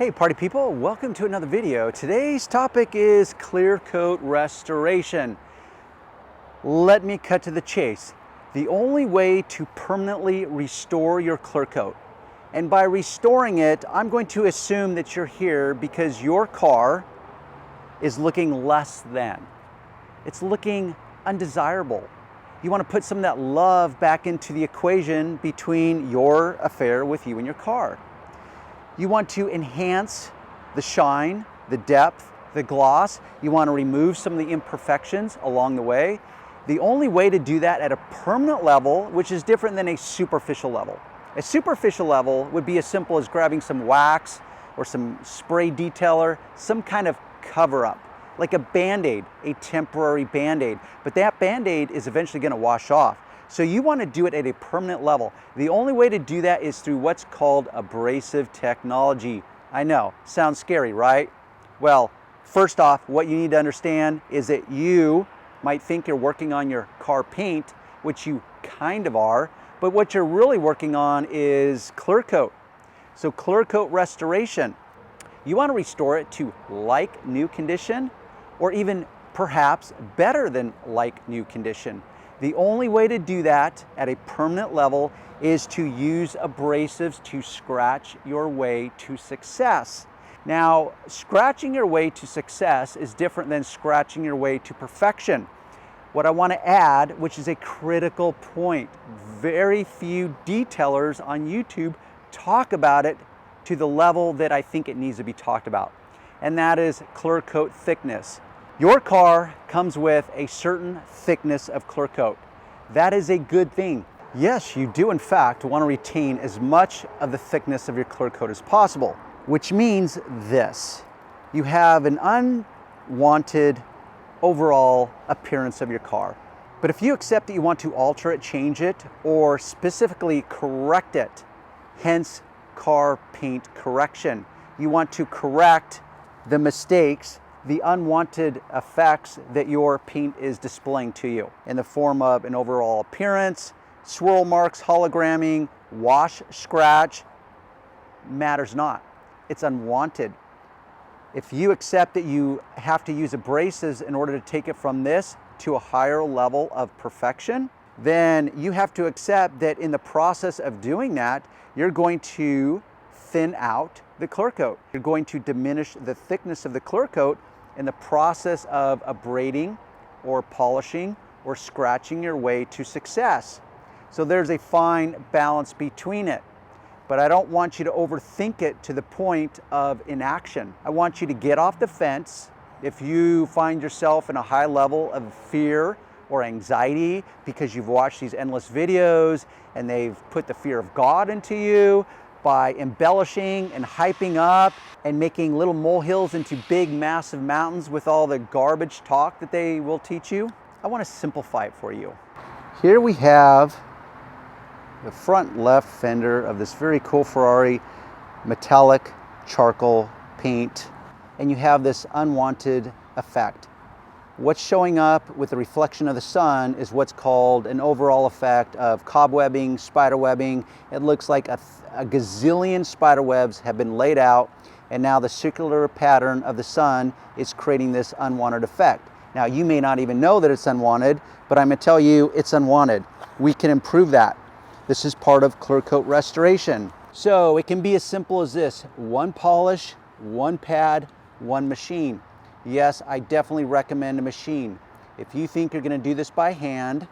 Hey party people, welcome to another video. Today's topic is ClearCoat Restoration. Let me cut to the chase. The only way to permanently restore your ClearCoat, and by restoring it, I'm going to assume that you're here because your car is looking less than. It's looking undesirable. You want to put some of that love back into the equation between your affair with you and your car. You want to enhance the shine, the depth, the gloss. You want to remove some of the imperfections along the way. The only way to do that at a permanent level, which is different than a superficial level. A superficial level would be as simple as grabbing some wax or some spray detailer, some kind of cover-up, like a Band-Aid, a temporary Band-Aid. But that Band-Aid is eventually going to wash off. So you want to do it at a permanent level. The only way to do that is through what's called abrasive technology. I know, sounds scary, right? Well, first off, what you need to understand is that you might think you're working on your car paint, which you kind of are, but what you're really working on is ClearCoat. So ClearCoat Restoration, you want to restore it to like new condition, or even perhaps better than like new condition. The only way to do that at a permanent level is to use abrasives to scratch your way to success. Now, scratching your way to success is different than scratching your way to perfection. What I want to add, which is a critical point, very few detailers on YouTube talk about it to the level that I think it needs to be talked about, and that is ClearCoat thickness. Your car comes with a certain thickness of ClearCoat. That is a good thing. Yes, you do in fact want to retain as much of the thickness of your ClearCoat as possible, which means this. You have an unwanted overall appearance of your car. But if you accept that you want to alter it, change it, or specifically correct it, hence car paint correction, you want to correct the mistakes, the unwanted effects that your paint is displaying to you in the form of an overall appearance, swirl marks, hologramming, wash, scratch, matters not. It's unwanted. If you accept that you have to use abrasives in order to take it from this to a higher level of perfection, then you have to accept that in the process of doing that, you're going to thin out the ClearCoat. You're going to diminish the thickness of the ClearCoat in the process of abrading or polishing or scratching your way to success. So there's a fine balance between it. But I don't want you to overthink it to the point of inaction. I want you to get off the fence. If you find yourself in a high level of fear or anxiety because you've watched these endless videos and they've put the fear of God into you by embellishing and hyping up and making little molehills into big massive mountains with all the garbage talk that they will teach you, I want to simplify it for you. Here we have the front left fender of this very cool Ferrari metallic charcoal paint, and you have this unwanted effect. What's showing up with the reflection of the sun is what's called an overall effect of cobwebbing, spiderwebbing. It looks like a gazillion spider webs have been laid out, and now the circular pattern of the sun is creating this unwanted effect. Now, you may not even know that it's unwanted, but I'm going to tell you it's unwanted. We can improve that. This is part of ClearCoat Restoration. So it can be as simple as this: one polish, one pad, one machine. Yes, I definitely recommend a machine. If you think you're going to do this by hand,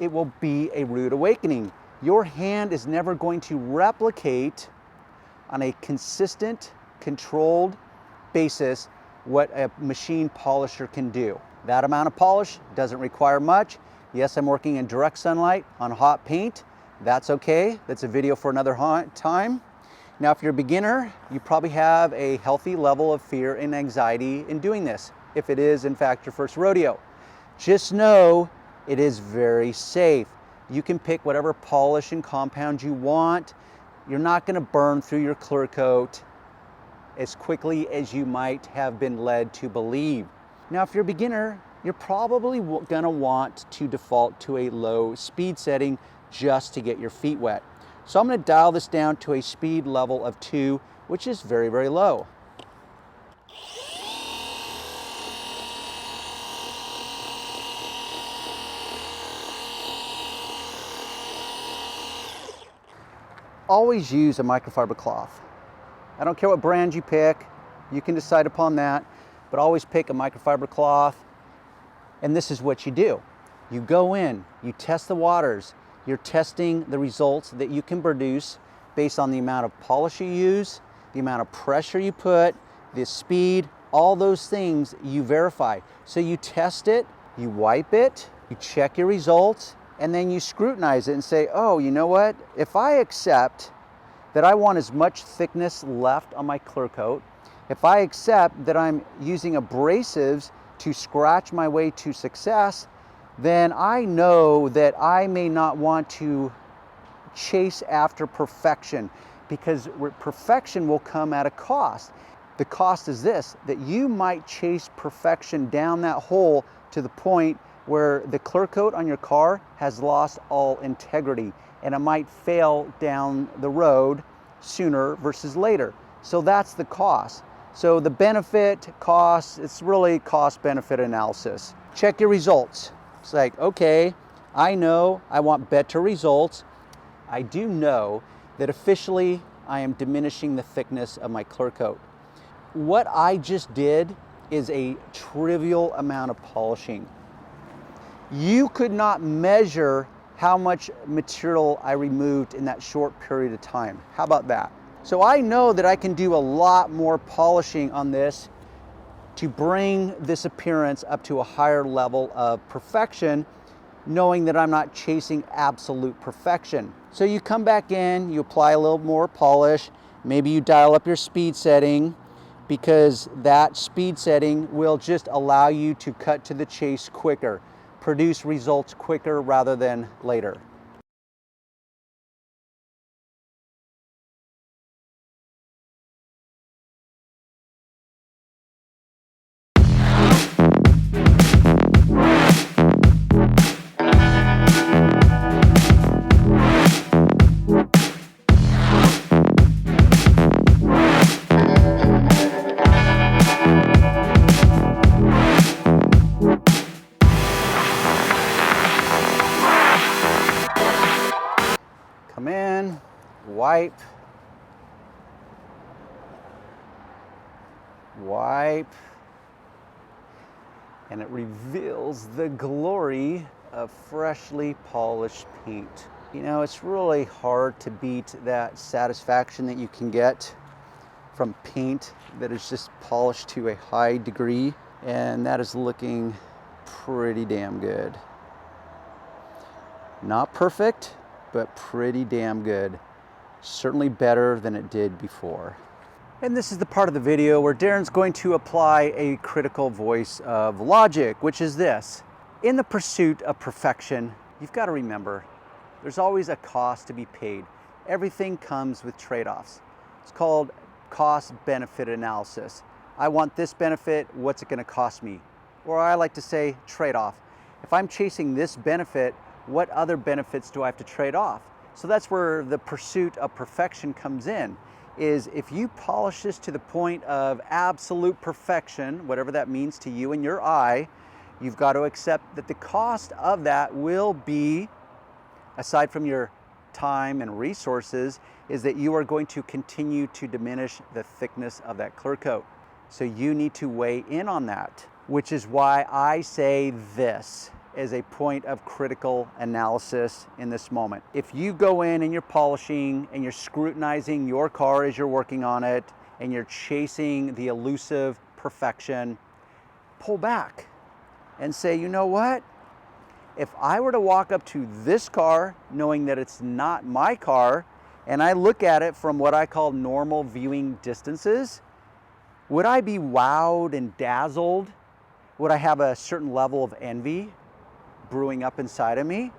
it will be a rude awakening. Your hand is never going to replicate on a consistent, controlled basis what a machine polisher can do. That amount of polish doesn't require much. Yes, I'm working in direct sunlight on hot paint. That's okay. That's a video for another time. Now, if you're a beginner, you probably have a healthy level of fear and anxiety in doing this, if it is in fact your first rodeo. Just know it is very safe. You can pick whatever polish and compound you want. You're not going to burn through your ClearCoat as quickly as you might have been led to believe. Now, if you're a beginner, you're probably going to want to default to a low speed setting just to get your feet wet. So I'm going to dial this down to a speed level of 2 which is very, very low. Always use a microfiber cloth. I don't care what brand you pick, you can decide upon that, but always pick a microfiber cloth. And this is what you do. You go in, you test the waters, you're testing the results that you can produce based on the amount of polish you use, the amount of pressure you put, the speed, all those things you verify. So you test it, you wipe it, you check your results, and then you scrutinize it and say, oh, you know what? If I accept that I want as much thickness left on my ClearCoat, if I accept that I'm using abrasives to scratch my way to success, then I know that I may not want to chase after perfection, because perfection will come at a cost. The cost is this, that you might chase perfection down that hole to the point where the ClearCoat on your car has lost all integrity, and it might fail down the road sooner versus later. So that's the cost. So the benefit, cost, it's really cost-benefit analysis. Check your results. It's like, okay, I know I want better results. I do know that officially I am diminishing the thickness of my ClearCoat. What I just did is a trivial amount of polishing. You could not measure how much material I removed in that short period of time. How about that? So I know that I can do a lot more polishing on this to bring this appearance up to a higher level of perfection, knowing that I'm not chasing absolute perfection. So you come back in, you apply a little more polish, maybe you dial up your speed setting, because that speed setting will just allow you to cut to the chase quicker, produce results quicker rather than later. Come in, wipe, and it reveals the glory of freshly polished paint. You know, it's really hard to beat that satisfaction that you can get from paint that is just polished to a high degree, and that is looking pretty damn good. Not perfect, but pretty damn good. Certainly better than it did before. And this is the part of the video where Darren's going to apply a critical voice of logic, which is this. In the pursuit of perfection, you've got to remember, there's always a cost to be paid. Everything comes with trade-offs. It's called cost-benefit analysis. I want this benefit, what's it going to cost me? Or I like to say trade-off. If I'm chasing this benefit, what other benefits do I have to trade off? So that's where the pursuit of perfection comes in, is if you polish this to the point of absolute perfection, whatever that means to you and your eye, you've got to accept that the cost of that will be, aside from your time and resources, is that you are going to continue to diminish the thickness of that ClearCoat. So you need to weigh in on that, which is why I say this as a point of critical analysis in this moment. If you go in and you're polishing and you're scrutinizing your car as you're working on it and you're chasing the elusive perfection, pull back and say, you know what? If I were to walk up to this car knowing that it's not my car and I look at it from what I call normal viewing distances, would I be wowed and dazzled? Would I have a certain level of envy brewing up inside of me?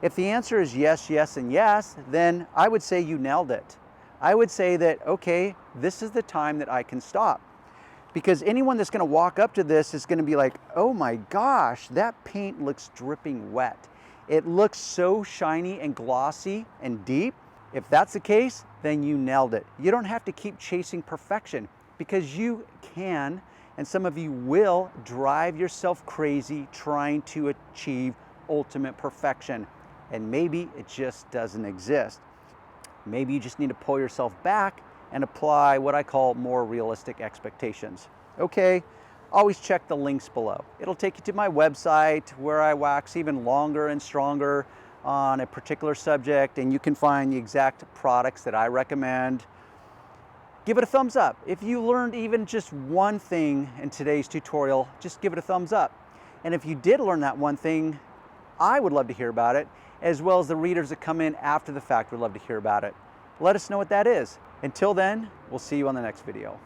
If the answer is yes, yes, and yes, then I would say you nailed it. I would say that, okay, this is the time that I can stop. Because anyone that's going to walk up to this is going to be like, oh my gosh, that paint looks dripping wet. It looks so shiny and glossy and deep. If that's the case, then you nailed it. You don't have to keep chasing perfection, because you can, and some of you will, drive yourself crazy trying to achieve ultimate perfection. And maybe it just doesn't exist. Maybe you just need to pull yourself back and apply what I call more realistic expectations. Okay, always check the links below. It'll take you to my website where I wax even longer and stronger on a particular subject, and you can find the exact products that I recommend. Give it a thumbs up. If you learned even just one thing in today's tutorial, just give it a thumbs up. And if you did learn that one thing, I would love to hear about it, as well as the readers that come in after the fact would love to hear about it. Let us know what that is. Until then, we'll see you on the next video.